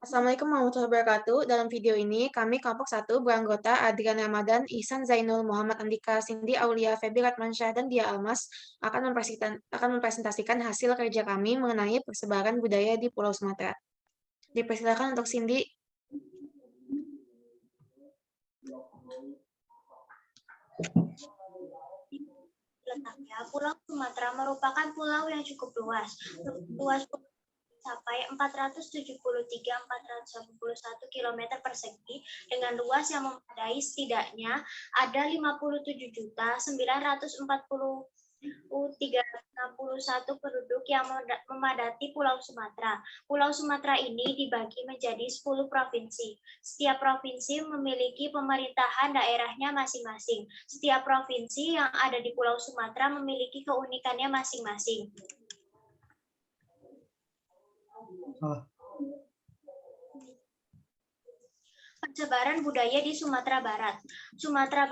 Assalamualaikum warahmatullahi wabarakatuh. Dalam video ini, kami kelompok 1 beranggota Adrian Ramadan, Ihsan Zainul, Muhammad Andika, Cindy Aulia, Feby Ratmansyah, dan Dia Almas akan mempresentasikan hasil kerja kami mengenai persebaran budaya di Pulau Sumatera. Dipersilakan untuk Cindy. Letaknya, Pulau Sumatera merupakan pulau yang cukup luas. Luas mencapai 473.481 km persegi dengan luas yang memadai setidaknya ada 57.940.361 penduduk yang memadati Pulau Sumatera. Pulau Sumatera ini dibagi menjadi 10 provinsi. Setiap provinsi memiliki pemerintahan daerahnya masing-masing. Setiap provinsi yang ada di Pulau Sumatera memiliki keunikannya masing-masing. Persebaran budaya di Sumatera Barat. Sumatera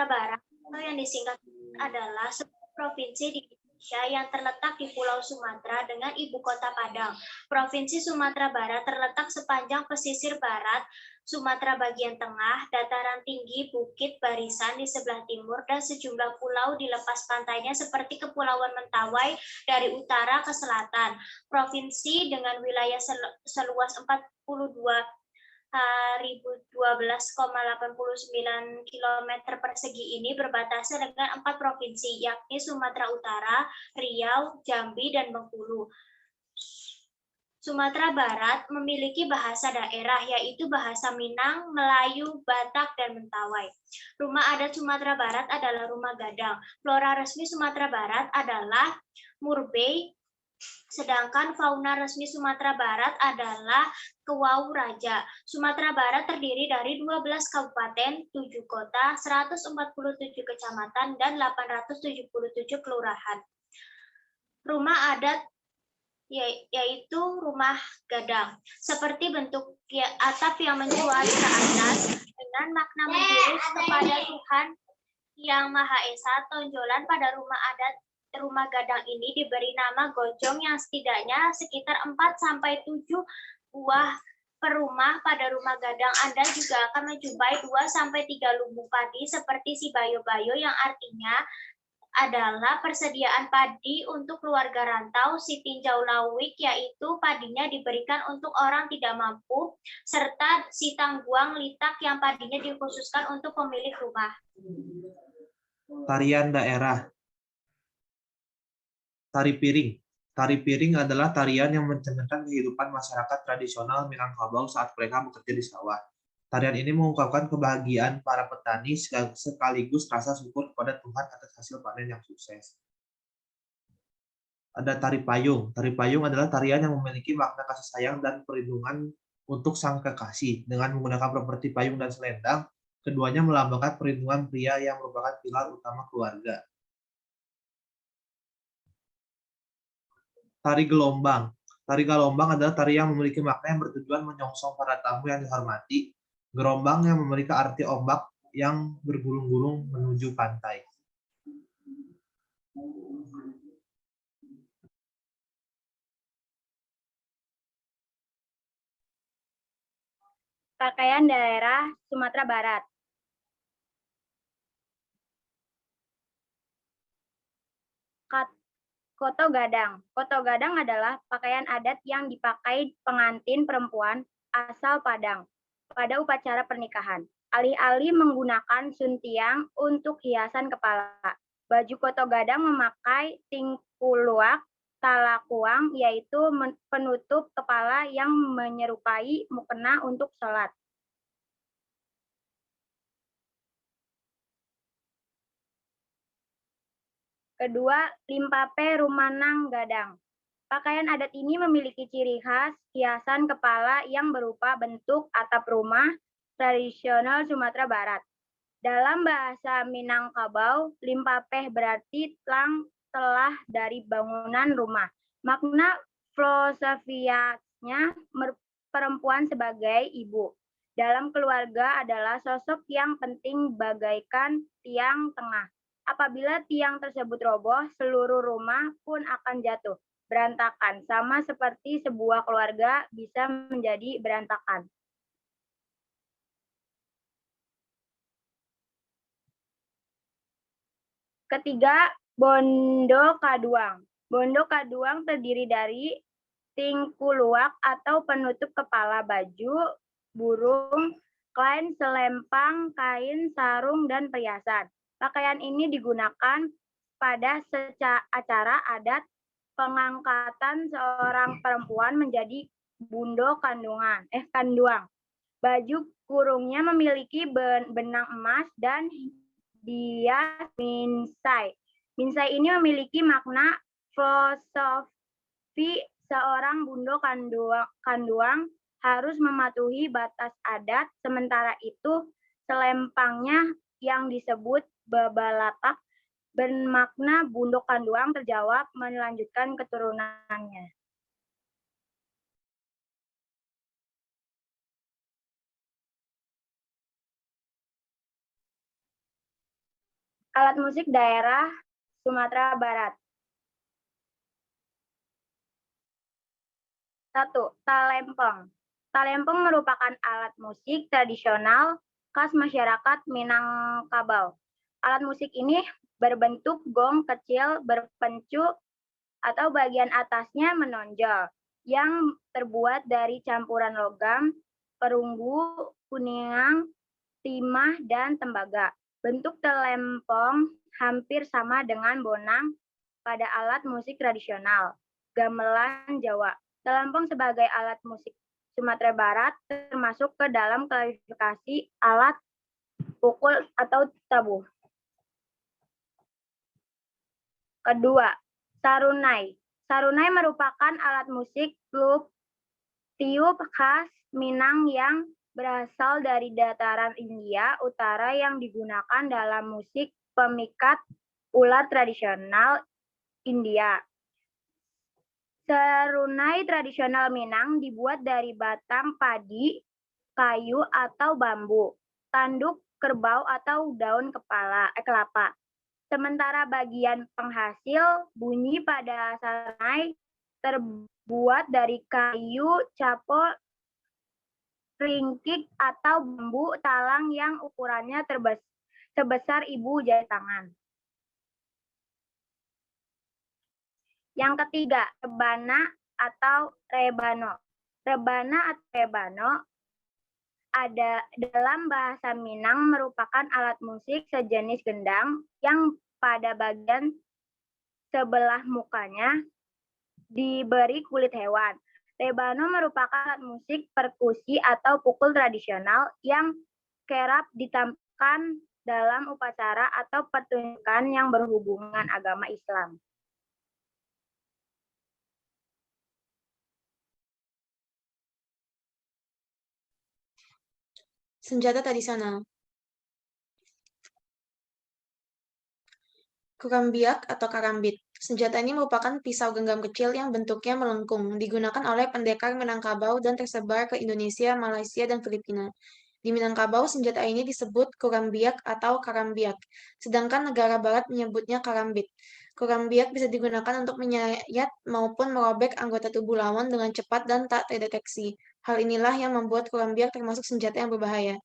Barat atau yang disingkat adalah sebuah provinsi di Indonesia yang terletak di Pulau Sumatera dengan ibu kota Padang. Provinsi Sumatera Barat terletak sepanjang pesisir barat Sumatera bagian tengah, dataran tinggi Bukit Barisan di sebelah timur, dan sejumlah pulau di lepas pantainya seperti Kepulauan Mentawai dari utara ke selatan. Provinsi dengan wilayah seluas 42.012,89 km persegi ini berbatasan dengan 4 provinsi, yakni Sumatera Utara, Riau, Jambi, dan Bengkulu. Sumatera Barat memiliki bahasa daerah, yaitu bahasa Minang, Melayu, Batak, dan Mentawai. Rumah adat Sumatera Barat adalah Rumah Gadang. Flora resmi Sumatera Barat adalah murbei, sedangkan fauna resmi Sumatera Barat adalah Kewau Raja. Sumatera Barat terdiri dari 12 kabupaten, 7 kota, 147 kecamatan, dan 877 kelurahan. Rumah adat yaitu Rumah Gadang, seperti bentuk atap yang mencuat ke atas dengan makna menjurus kepada Tuhan Yang Maha Esa. Tonjolan pada rumah adat Rumah Gadang ini diberi nama gojong yang setidaknya sekitar 4-7 buah per rumah. Pada Rumah Gadang Anda juga akan menjumpai 2-3 lumbung padi seperti si bayo-bayo, yang artinya adalah persediaan padi untuk keluarga rantau. Si tinjau lawik, yaitu padinya diberikan untuk orang tidak mampu, serta si tangguang litak yang padinya dikhususkan untuk pemilik rumah. Tarian daerah. Tari piring. Tari piring adalah tarian yang mencerminkan kehidupan masyarakat tradisional Minangkabau saat mereka bekerja di sawah. Tarian ini mengungkapkan kebahagiaan para petani sekaligus rasa syukur kepada Tuhan atas hasil panen yang sukses. Ada tari payung. Tari payung adalah tarian yang memiliki makna kasih sayang dan perlindungan untuk sang kekasih. Dengan menggunakan properti payung dan selendang, keduanya melambangkan perlindungan pria yang merupakan pilar utama keluarga. Tari gelombang. Tari gelombang adalah tari yang memiliki makna yang bertujuan menyongsong para tamu yang dihormati. Gelombang yang memiliki arti ombak yang bergulung-gulung menuju pantai. Pakaian daerah Sumatera Barat. Koto gadang. Koto gadang adalah pakaian adat yang dipakai pengantin perempuan asal Padang pada upacara pernikahan. Alih-alih menggunakan suntiang untuk hiasan kepala, baju koto gadang memakai tingkuluak talakuang, yaitu penutup kepala yang menyerupai mukena untuk sholat. Kedua, limpape rumanang gadang. Pakaian adat ini memiliki ciri khas hiasan kepala yang berupa bentuk atap rumah tradisional Sumatera Barat. Dalam bahasa Minangkabau, limpapeh berarti telah dari bangunan rumah. Makna filosofianya perempuan sebagai ibu dalam keluarga adalah sosok yang penting bagaikan tiang tengah. Apabila tiang tersebut roboh, seluruh rumah pun akan jatuh. berantakan, sama seperti sebuah keluarga bisa menjadi berantakan. Ketiga, Bondo Kaduang. Bondo Kaduang terdiri dari tingkuluak atau penutup kepala baju, burung, kain selempang, kain, sarung, dan perhiasan. Pakaian ini digunakan pada acara adat pengangkatan seorang perempuan menjadi bundo kanduang. Baju kurungnya memiliki benang emas dan dias minsai. Minsai ini memiliki makna filosofi seorang bundo kanduang harus mematuhi batas adat, sementara itu selempangnya yang disebut babalapak bermakna bundo kanduang terjawab melanjutkan keturunannya. Alat musik daerah Sumatera Barat. 1. Talempong. Talempong merupakan alat musik tradisional khas masyarakat Minangkabau. Alat musik ini berbentuk gong kecil berpencu atau bagian atasnya menonjol, yang terbuat dari campuran logam, perunggu, kuningan, timah, dan tembaga. Bentuk talempong hampir sama dengan bonang pada alat musik tradisional gamelan Jawa. Talempong sebagai alat musik Sumatera Barat termasuk ke dalam klasifikasi alat pukul atau tabuh. Kedua, sarunai. Sarunai merupakan alat musik tiup khas Minang yang berasal dari dataran India Utara yang digunakan dalam musik pemikat ular tradisional India. Sarunai tradisional Minang dibuat dari batang padi, kayu atau bambu, tanduk kerbau atau daun kelapa. Sementara bagian penghasil bunyi pada sarunai terbuat dari kayu, capol, ringkik atau bambu talang yang ukurannya sebesar ibu jari tangan. Yang ketiga, rebana atau rebano. Rebana atau rebano ada dalam bahasa Minang merupakan alat musik sejenis gendang yang pada bagian sebelah mukanya diberi kulit hewan. Rebano merupakan alat musik perkusi atau pukul tradisional yang kerap ditampilkan dalam upacara atau pertunjukan yang berhubungan agama Islam. Senjata tradisional. Kurambiak atau karambit. Senjata ini merupakan pisau genggam kecil yang bentuknya melengkung, digunakan oleh pendekar Minangkabau dan tersebar ke Indonesia, Malaysia, dan Filipina. Di Minangkabau, senjata ini disebut kurambiak atau karambiak, sedangkan negara barat menyebutnya karambit. Kurambiak bisa digunakan untuk menyayat maupun merobek anggota tubuh lawan dengan cepat dan tak terdeteksi. Hal inilah yang membuat kurambiak termasuk senjata yang berbahaya.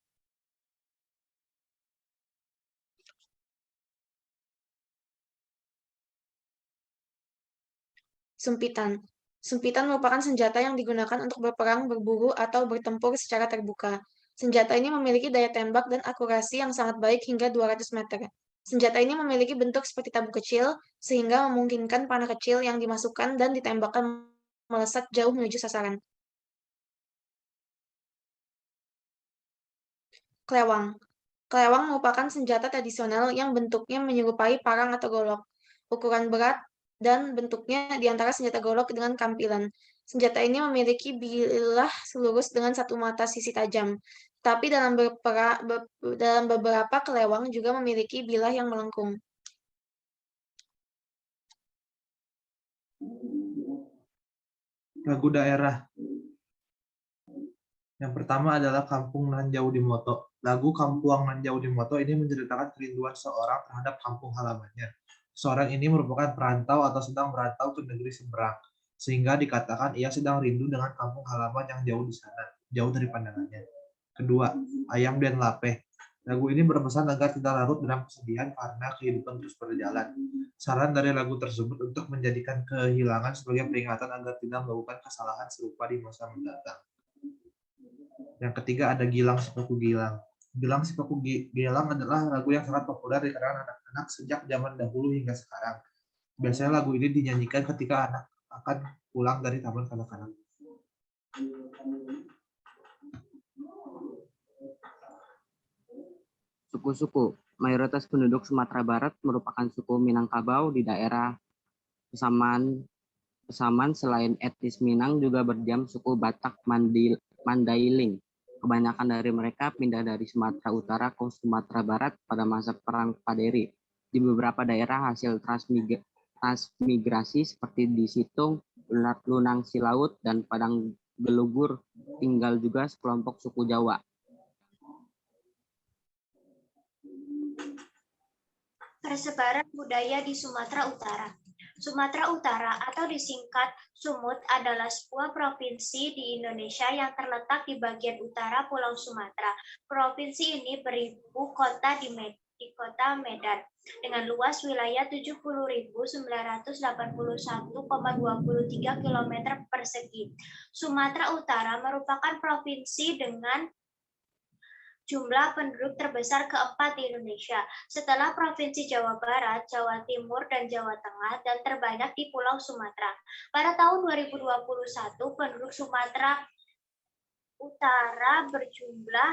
Sumpitan. Sumpitan merupakan senjata yang digunakan untuk berperang, berburu, atau bertempur secara terbuka. Senjata ini memiliki daya tembak dan akurasi yang sangat baik hingga 200 meter. Senjata ini memiliki bentuk seperti tabung kecil, sehingga memungkinkan panah kecil yang dimasukkan dan ditembakkan melesat jauh menuju sasaran. Klewang. Klewang merupakan senjata tradisional yang bentuknya menyerupai parang atau golok. Ukuran berat dan bentuknya di antara senjata golok dengan kampilan. Senjata ini memiliki bilah lurus dengan satu mata sisi tajam. Tapi dalam beberapa kelewang juga memiliki bilah yang melengkung. Lagu daerah. Yang pertama adalah Kampung Nan Jauh di Moto. Lagu Kampung Nan Jauh di Moto ini menceritakan kerinduan seorang terhadap kampung halamannya. Seorang ini merupakan perantau atau sedang merantau ke negeri seberang. sehingga dikatakan ia sedang rindu dengan kampung halaman yang jauh di sana, jauh dari pandangannya. Kedua, Ayam dan Lapeh. Lagu ini berpesan agar tidak larut dalam kesedihan karena kehidupan terus berjalan. Saran dari lagu tersebut untuk menjadikan kehilangan sebagai peringatan agar tidak melakukan kesalahan serupa di masa mendatang. Yang ketiga ada Gilang Sipaku Gilang. Gilang Sipaku Gilang adalah lagu yang sangat populer di kalangan anak-anak sejak zaman dahulu hingga sekarang. Biasanya lagu ini dinyanyikan ketika anak akan pulang dari taman kanak-kanak. Suku-suku. Mayoritas penduduk Sumatera Barat merupakan suku Minangkabau di daerah Pesaman. Selain etnis Minang juga berdiam suku Batak Mandailing. Kebanyakan dari mereka pindah dari Sumatera Utara ke Sumatera Barat pada masa Perang Paderi. Di beberapa daerah hasil transmigrasi seperti di Situng, Lunang Silaut, dan Padang Gelugur tinggal juga sekelompok suku Jawa. Persebaran budaya di Sumatera Utara. Sumatera Utara atau disingkat Sumut adalah sebuah provinsi di Indonesia yang terletak di bagian utara Pulau Sumatera. Provinsi ini beribu kota di kota Medan dengan luas wilayah 70.981,23 km persegi. Sumatera Utara merupakan provinsi dengan jumlah penduduk terbesar keempat di Indonesia, setelah Provinsi Jawa Barat, Jawa Timur, dan Jawa Tengah, dan terbanyak di Pulau Sumatera. Pada tahun 2021, penduduk Sumatera Utara berjumlah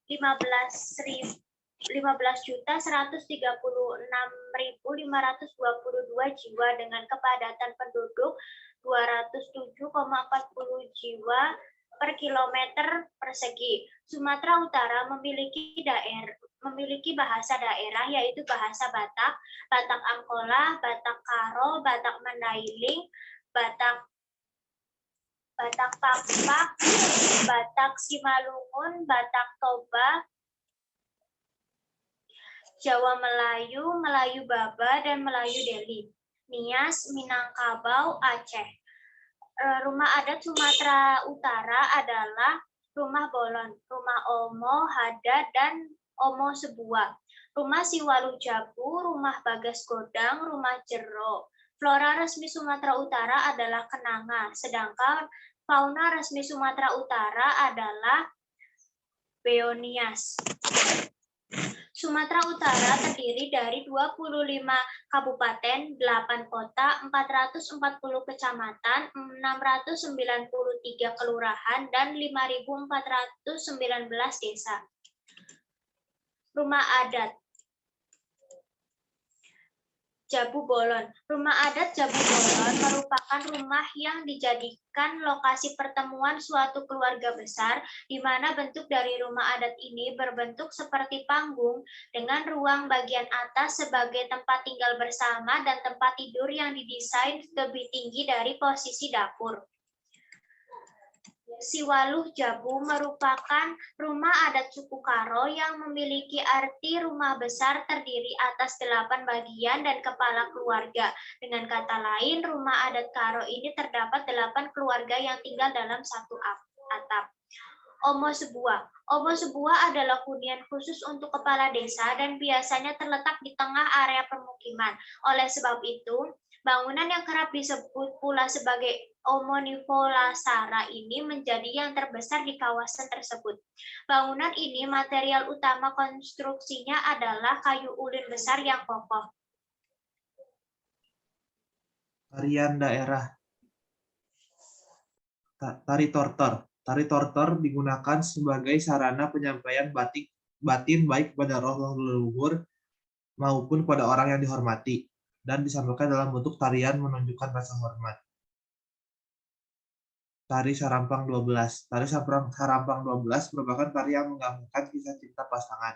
15.136.522 jiwa dengan kepadatan penduduk 207,40 jiwa per kilometer persegi. Sumatera Utara memiliki bahasa daerah yaitu bahasa Batak, Batak Angkola, Batak Karo, Batak Mandailing, Batak Pampak, Batak Simalungun, Batak Toba, Jawa Melayu, Melayu Baba, dan Melayu Deli, Nias, Minangkabau, Aceh. Rumah adat Sumatera Utara adalah Rumah Bolon, Rumah Omo, Hada, dan Omo Sebuah. Rumah Siwalu Jabu, Rumah Bagas Godang, Rumah Jero. Flora resmi Sumatera Utara adalah kenanga, sedangkan fauna resmi Sumatera Utara adalah Beonias. Sumatera Utara terdiri dari 25 kabupaten, 8 kota, 440 kecamatan, 693 kelurahan, dan 5.419 desa. Rumah adat Jabu Bolon. Rumah adat Jabu Bolon merupakan rumah yang dijadikan lokasi pertemuan suatu keluarga besar, di mana bentuk dari rumah adat ini berbentuk seperti panggung, dengan ruang bagian atas sebagai tempat tinggal bersama dan tempat tidur yang didesain lebih tinggi dari posisi dapur. Siwaluh Jabu merupakan rumah adat suku Karo yang memiliki arti rumah besar terdiri atas 8 bagian dan kepala keluarga. Dengan kata lain, rumah adat Karo ini terdapat 8 keluarga yang tinggal dalam satu atap. Omo Sebuah. Omo Sebuah adalah hunian khusus untuk kepala desa dan biasanya terletak di tengah area permukiman. Oleh sebab itu, bangunan yang kerap disebut pula sebagai Omo Nivolasara ini menjadi yang terbesar di kawasan tersebut. Bangunan ini material utama konstruksinya adalah kayu ulin besar yang kokoh. Tarian daerah. Tari tortor. Tari tortor digunakan sebagai sarana penyampaian batin baik kepada roh leluhur maupun kepada orang yang dihormati, dan disampaikan dalam bentuk tarian menunjukkan rasa hormat. Tari Sarampang 12. Tari Sarampang 12 merupakan tari yang menggambarkan kisah cinta pasangan.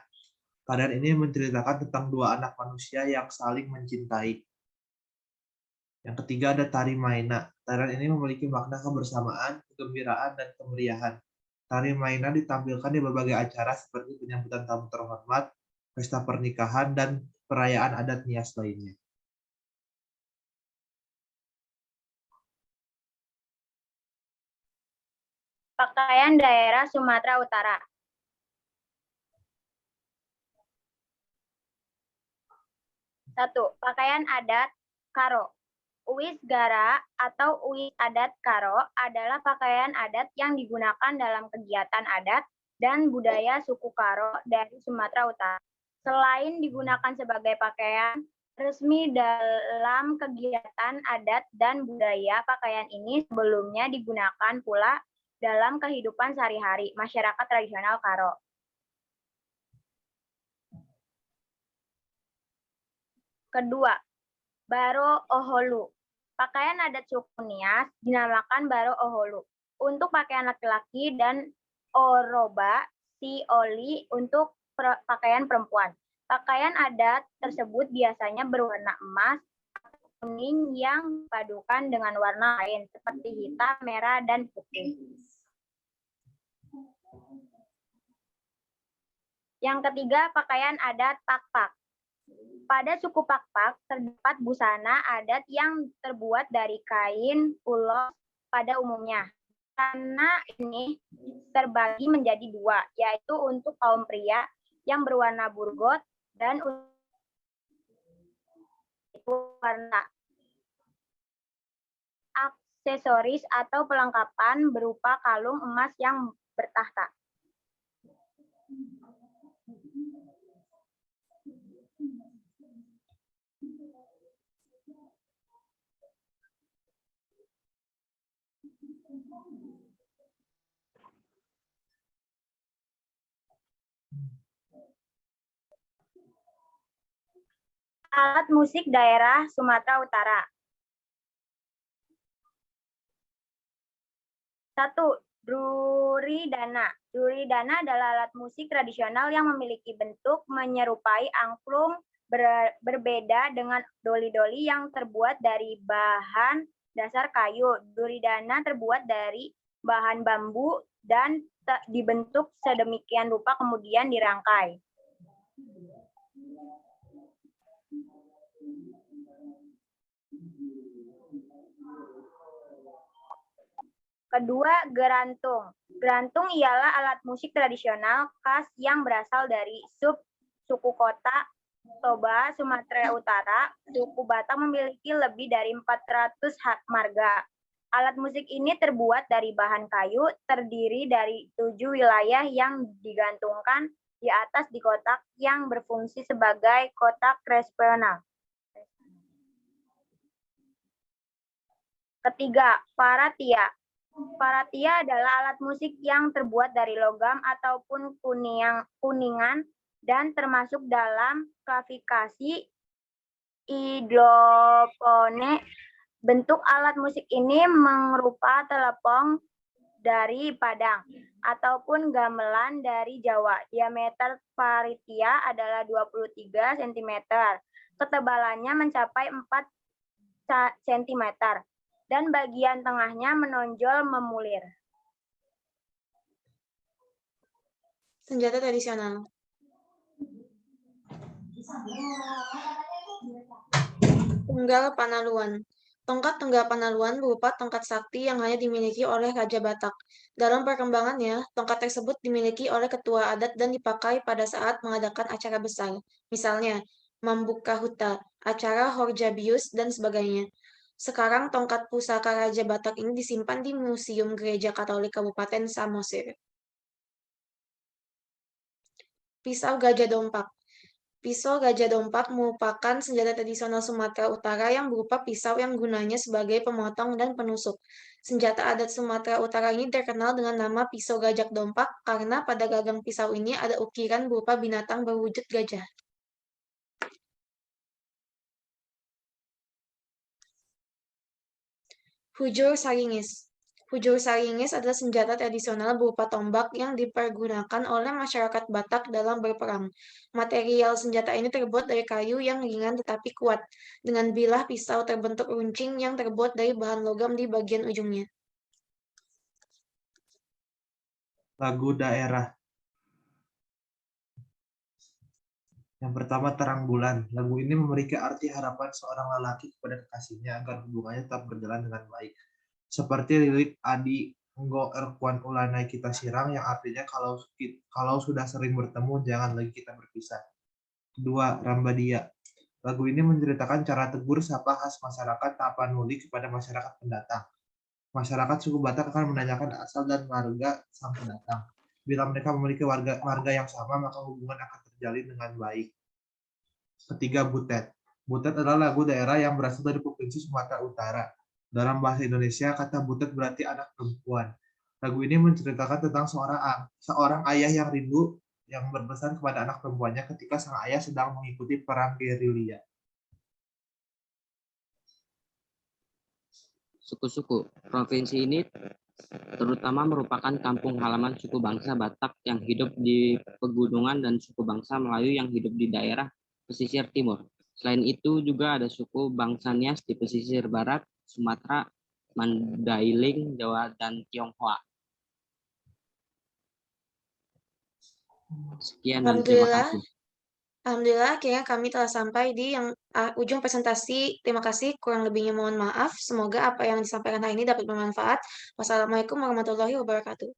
Tarian ini menceritakan tentang dua anak manusia yang saling mencintai. Yang ketiga ada Tari Maena. Tarian ini memiliki makna kebersamaan, kegembiraan, dan kemeriahan. Tari Maena ditampilkan di berbagai acara seperti penyambutan tamu terhormat, pesta pernikahan, dan perayaan adat Nias lainnya. Pakaian daerah Sumatera Utara. Satu, pakaian adat Karo. Uwis Gara atau uwis adat Karo adalah pakaian adat yang digunakan dalam kegiatan adat dan budaya suku Karo dari Sumatera Utara. Selain digunakan sebagai pakaian resmi dalam kegiatan adat dan budaya, pakaian ini sebelumnya digunakan pula dalam kehidupan sehari-hari masyarakat tradisional Karo. Kedua, Baro Oholu. Pakaian adat suku Nias dinamakan Baro Oholu untuk pakaian laki-laki dan Oroba Sioli untuk pakaian perempuan. Pakaian adat tersebut biasanya berwarna emas atau kuning yang dipadukan dengan warna lain seperti hitam, merah, dan putih. Yang ketiga, pakaian adat Pakpak. Pada suku Pakpak terdapat busana adat yang terbuat dari kain ulos pada umumnya. Busana ini terbagi menjadi dua, yaitu untuk kaum pria yang berwarna burgot dan warna. Aksesoris atau pelengkapan berupa kalung emas yang bertahta. Alat musik daerah Sumatera Utara. 1. Druridana. Druridana adalah alat musik tradisional yang memiliki bentuk menyerupai angklung, berbeda dengan doli-doli yang terbuat dari bahan dasar kayu. Druridana terbuat dari bahan bambu dan dibentuk sedemikian rupa kemudian dirangkai. Kedua, gerantung. Gerantung ialah alat musik tradisional khas yang berasal dari suku kota Toba, Sumatera Utara. Suku Batak memiliki lebih dari 400 marga. Alat musik ini terbuat dari bahan kayu, terdiri dari 7 wilayah yang digantungkan di atas di kotak yang berfungsi sebagai kotak resonans. Ketiga, paratia. Paratia adalah alat musik yang terbuat dari logam ataupun kuningan dan termasuk dalam klasifikasi idlopone. Bentuk alat musik ini menyerupai telepong dari Padang ataupun gamelan dari Jawa. Diameter paratia adalah 23 cm. Ketebalannya mencapai 4 cm. Dan bagian tengahnya menonjol memulir. Senjata tradisional. Tunggal Panaluan. Tongkat Tunggal Panaluan berupa tongkat sakti yang hanya dimiliki oleh Raja Batak. Dalam perkembangannya, tongkat tersebut dimiliki oleh ketua adat dan dipakai pada saat mengadakan acara besar. Misalnya, Mambuka Huta, acara Horjabius, dan sebagainya. Sekarang tongkat pusaka Raja Batak ini disimpan di Museum Gereja Katolik Kabupaten Samosir. Pisau Gajah Dompak. Pisau Gajah Dompak merupakan senjata tradisional Sumatera Utara yang berupa pisau yang gunanya sebagai pemotong dan penusuk. Senjata adat Sumatera Utara ini terkenal dengan nama pisau gajah dompak karena pada gagang pisau ini ada ukiran berupa binatang berwujud gajah. Hujur Saringis. Hujur Saringis adalah senjata tradisional berupa tombak yang dipergunakan oleh masyarakat Batak dalam berperang. Material senjata ini terbuat dari kayu yang ringan tetapi kuat, dengan bilah pisau terbentuk runcing yang terbuat dari bahan logam di bagian ujungnya. Lagu daerah. Yang pertama, Terang Bulan. Lagu ini memiliki arti harapan seorang lelaki kepada kekasihnya agar hubungannya tetap berjalan dengan baik. Seperti lirik Adi Nggo erkuan ulanai kita sirang, yang artinya kalau sudah sering bertemu jangan lagi kita berpisah. Kedua, Rambadia. Lagu ini menceritakan cara tegur sapa khas masyarakat Tapanuli kepada masyarakat pendatang. Masyarakat suku Batak akan menanyakan asal dan marga sang pendatang. Bila mereka memiliki marga yang sama, maka hubungan akan terjalin dengan baik. Ketiga, Butet. Butet adalah lagu daerah yang berasal dari Provinsi Sumatera Utara. Dalam bahasa Indonesia, kata butet berarti anak perempuan. Lagu ini menceritakan tentang seorang ayah yang rindu yang berpesan kepada anak perempuannya ketika sang ayah sedang mengikuti perang gerilya. Suku-suku. Provinsi ini terutama merupakan kampung halaman suku bangsa Batak yang hidup di pegunungan dan suku bangsa Melayu yang hidup di daerah pesisir timur. Selain itu juga ada suku bangsa Nias di pesisir barat, Sumatera, Mandailing, Jawa, dan Tionghoa. Sekian dan terima kasih. Alhamdulillah, akhirnya kami telah sampai di ujung presentasi. Terima kasih, kurang lebihnya mohon maaf. Semoga apa yang disampaikan hari ini dapat bermanfaat. Wassalamualaikum warahmatullahi wabarakatuh.